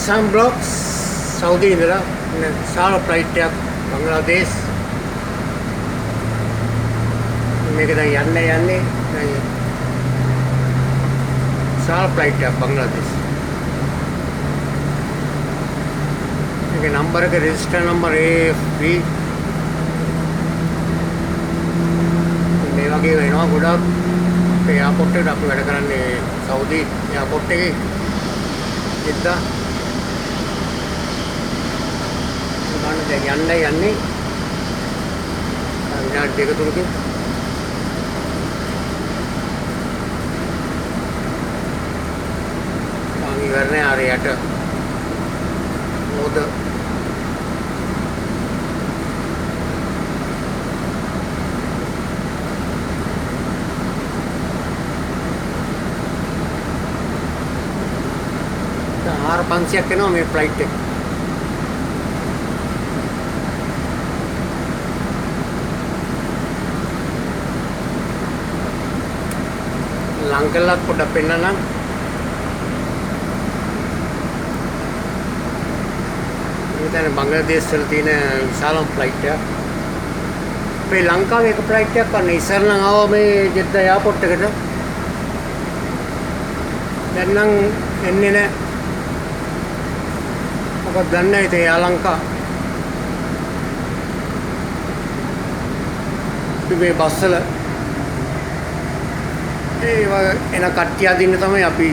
Some blocks Saudi indala විශාල flight එකක් බංග්ලාදේශ මේක දැන් යන්නේ විශාල ෆ්ලයිට් එකක් බංග්ලාදේශ මේකේ නම්බර් එක රෙජිස්ටර් නම්බර් AFB මේ වගේ වෙනවා ගොඩක් අපේ එයාපෝට් එකට අපි වැඩ කරන්නේ සෞදි එයාපෝට් එකේ ඉද්දා දැන් යන්නේ විනාඩි දෙක තුනකින් ඉවරනේ ආරයට මොකද ආර 500ක් වෙනවා මේ ෆ්ලයිට් එක ලංකලක් පොඩ්ඩක් පෙන්නනම් දැන් බංග්ලාදේශ වල තියෙන විශාලම ෆ්ලයිට් එක අපේ ලංකාවේ එක ෆ්ලයිට් එකක් වань ඉස්සර නම් ආවා මේ ජෙද්දා එයාපෝට් එකට දැන් නම් එන්නේ නැහැ මොකක්ද දන්නේ නැහැ ඉතින් යා ලංකා මේ බස් වල ඒ එන කට්ටිය අදින්න තමයි අපි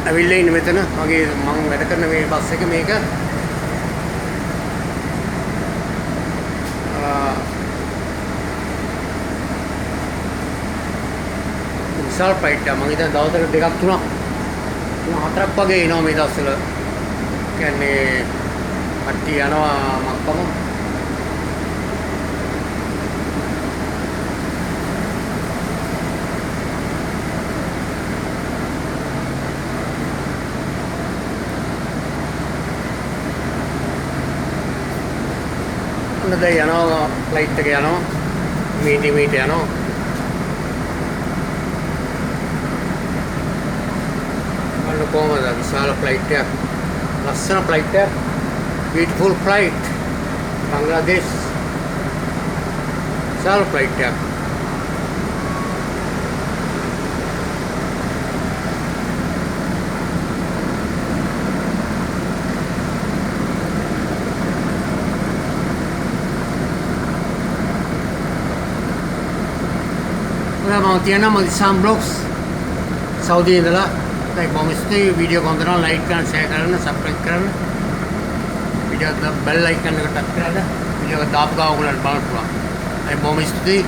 ඇවිල්ලා ඉන්නේ මෙතන මගේ මම වැඩ කරන මේ බස් එක මේක විශාල ෆ්ලයිට් එක මම හිතන දවසකට දෙකක් තුනක් හතරක් වගේ එනවා මේ දවස්වල කියන්නේ කට්ටිය යනවා මක්කම දැන් යනවා ෆ්ලයිට් එක යනවා මීට යනවා අන්න කොහමද විශාල ෆ්ලයිට් එකක් ලස්සන ෆ්ලයිට් එකක් beautiful flight බංග්ලාදේශ විශාල ෆ්ලයිට් එකක් mau tiana mau Sam Blocks Saudi indala like mau mesti video konten like kan share karana subscribe karana video bell icon එක tap කරලා video එක දාපු ගාව ඔයගොල්ලන්ට බලන්න පුළුවන්. අය බොහොම ස්තුතියි.